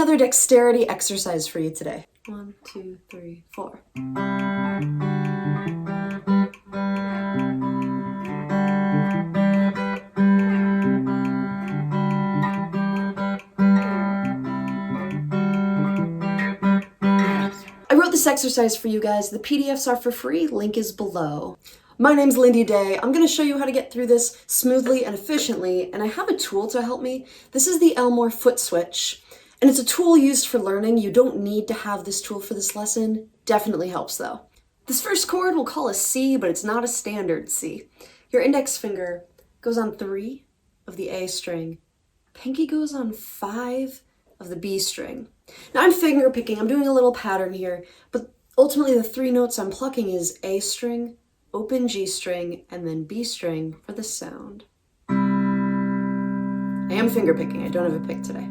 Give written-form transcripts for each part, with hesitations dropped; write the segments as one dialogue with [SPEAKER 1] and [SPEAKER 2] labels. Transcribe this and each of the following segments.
[SPEAKER 1] another dexterity exercise for you today. 1, 2, 3, 4. I wrote this exercise for you guys. The PDFs are for free. Link is below. My name's Lindy Day. I'm going to show you how to get through this smoothly and efficiently, and I have a tool to help me. This is the Elmore foot switch, and it's a tool used for learning. You don't need to have this tool for this lesson. Definitely helps though. This first chord we'll call a C, but it's not a standard C. Your index finger goes on 3 of the A string. Pinky goes on 5 of the B string. Now I'm finger picking, I'm doing a little pattern here, but ultimately the 3 notes I'm plucking is A string, open G string, and then B string for the sound. I am finger picking, I don't have a pick today.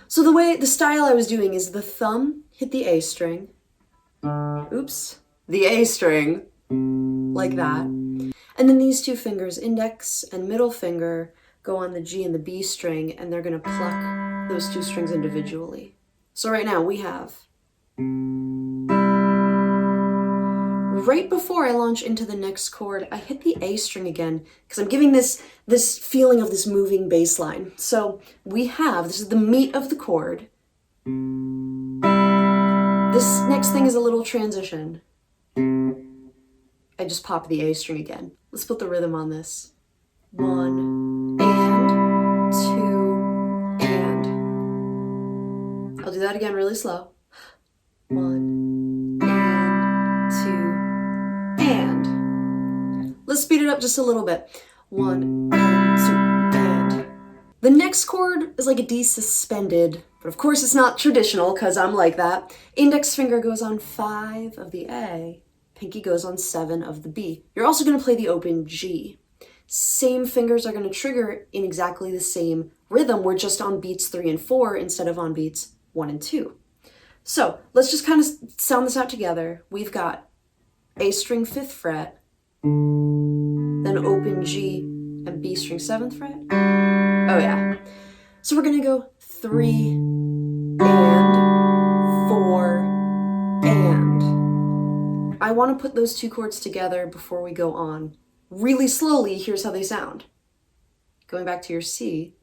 [SPEAKER 1] So the style I was doing is the thumb hit the A string, the A string, like that. And then these 2 fingers, index and middle finger, go on the G and the B string, and they're gonna pluck those 2 strings individually. So right now we have, right before I launch into the next chord, I hit the A string again, because I'm giving this feeling of this moving bass line. So we have, this is the meat of the chord. This next thing is a little transition. I just pop the A string again. Let's put the rhythm on this. 1, and 2, and. I'll do that again really slow. 1, and 2, and. Let's speed it up just a little bit. 1, and 2, and. The next chord is like a D suspended, but of course it's not traditional because I'm like that. Index finger goes on 5 of the A, pinky goes on 7 of the B. You're also going to play the open G. Same fingers are going to trigger in exactly the same rhythm. We're just on beats 3 and 4 instead of on beats 1 and 2. So let's just kind of sound this out together. We've got A string 5th fret, then open G and B string 7th fret. Oh yeah. So we're gonna go 3 and 4 and. I want to put those 2 chords together before we go on. Really slowly, here's how they sound. Going back to your C.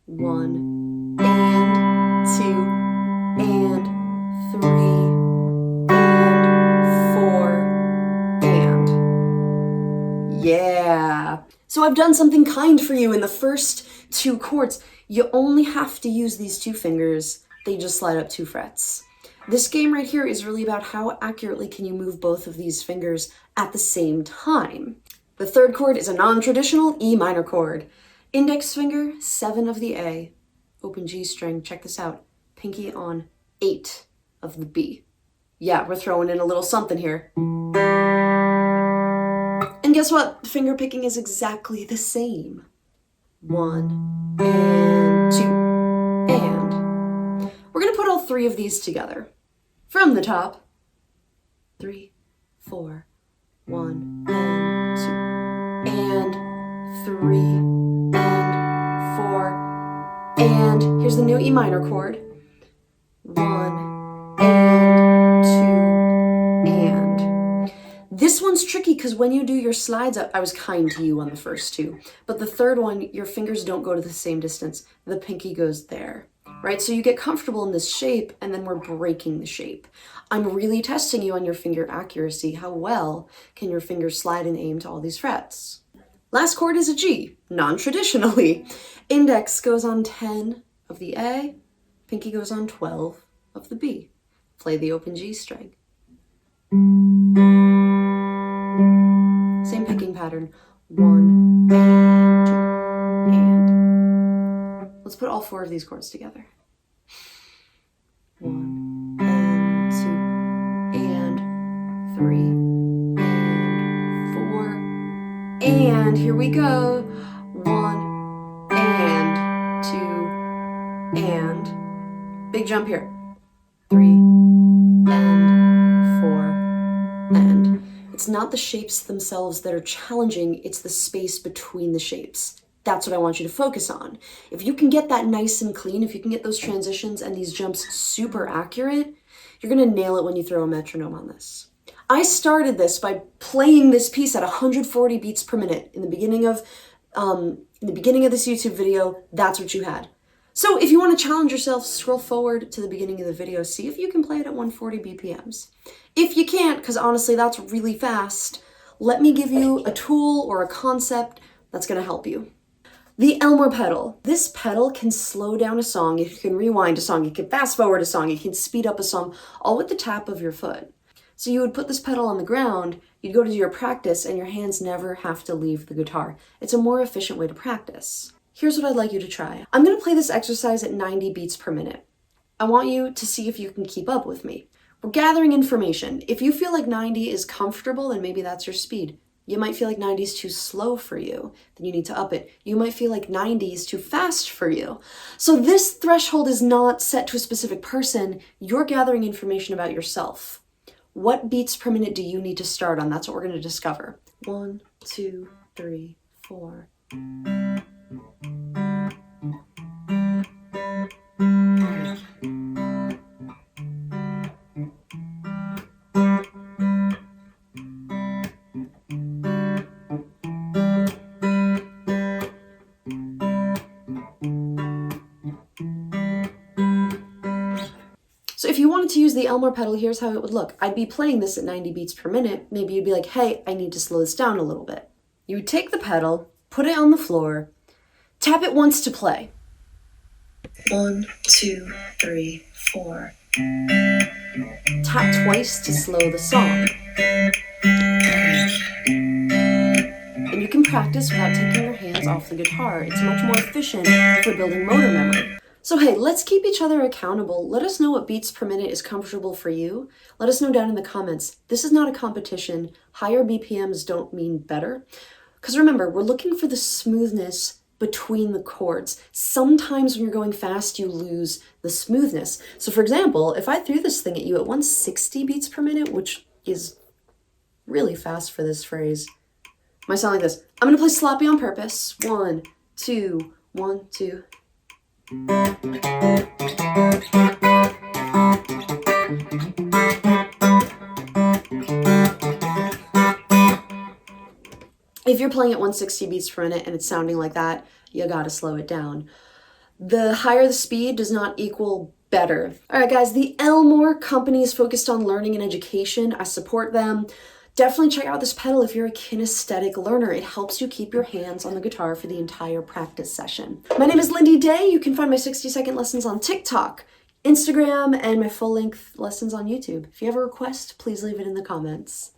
[SPEAKER 1] 1 and 2 and 3 and 4 and. Yeah. So I've done something kind for you in the first 2 chords. You only have to use these 2 fingers. They just slide up 2 frets. This game right here is really about how accurately can you move both of these fingers at the same time. The third chord is a non-traditional E minor chord. Index finger, 7 of the A, open G string, check this out, pinky on 8 of the B. Yeah, we're throwing in a little something here. And guess what? Finger picking is exactly the same. 1 and 2 and. We're gonna put all 3 of these together. From the top, 3, 4, 1 and 2 and 3 and 4 and. Here's the new E minor chord. 1 and 2 and. This one's tricky because when you do your slides up, I was kind to you on the first 2, but the third one, your fingers don't go to the same distance. The pinky goes there, right? So you get comfortable in this shape and then we're breaking the shape. I'm really testing you on your finger accuracy. How well can your fingers slide and aim to all these frets? Last chord is a G, non-traditionally. Index goes on 10 of the A, pinky goes on 12 of the B. Play the open G string. Same picking pattern. 1 and 2 and. Let's put all 4 of these chords together. 1 and 2 and 3 and 4 and. Here we go. 1 and 2 and. Big jump here. 3 and 4 and. It's not the shapes themselves that are challenging, it's the space between the shapes. That's what I want you to focus on. If you can get that nice and clean, if you can get those transitions and these jumps super accurate, you're gonna nail it when you throw a metronome on this. I started this by playing this piece at 140 beats per minute. In the beginning of this YouTube video, that's what you had. So if you want to challenge yourself, scroll forward to the beginning of the video, see if you can play it at 140 BPMs. If you can't, because honestly that's really fast, let me give you a tool or a concept that's going to help you. The Elmer pedal. This pedal can slow down a song, you can rewind a song, you can fast forward a song, you can speed up a song, all with the tap of your foot. So you would put this pedal on the ground, you'd go to do your practice, and your hands never have to leave the guitar. It's a more efficient way to practice. Here's what I'd like you to try. I'm gonna play this exercise at 90 beats per minute. I want you to see if you can keep up with me. We're gathering information. If you feel like 90 is comfortable, then maybe that's your speed. You might feel like 90 is too slow for you, then you need to up it. You might feel like 90 is too fast for you. So this threshold is not set to a specific person. You're gathering information about yourself. What beats per minute do you need to start on? That's what we're going to discover. 1, 2, 3, 4. So if you wanted to use the Elmer pedal, here's how it would look. I'd be playing this at 90 beats per minute. Maybe you'd be like, hey, I need to slow this down a little bit. You would take the pedal, put it on the floor, tap it once to play. 1, 2, 3, 4. Tap twice to slow the song. And you can practice without taking your hands off the guitar. It's much more efficient for building motor memory. So hey, let's keep each other accountable. Let us know what beats per minute is comfortable for you. Let us know down in the comments. This is not a competition. Higher BPMs don't mean better. Because remember, we're looking for the smoothness between the chords. Sometimes when you're going fast, you lose the smoothness. So for example, if I threw this thing at you at 160 beats per minute, which is really fast for this phrase, it might sound like this. I'm gonna play sloppy on purpose. 1, 2, 1, 2. If you're playing at 160 beats per minute and it's sounding like that, you gotta slow it down. The higher the speed does not equal better. All right, guys, the Elmore company is focused on learning and education. I support them. Definitely check out this pedal if you're a kinesthetic learner. It helps you keep your hands on the guitar for the entire practice session. My name is Lindy Day. You can find my 60-second lessons on TikTok, Instagram, and my full-length lessons on YouTube. If you have a request, please leave it in the comments.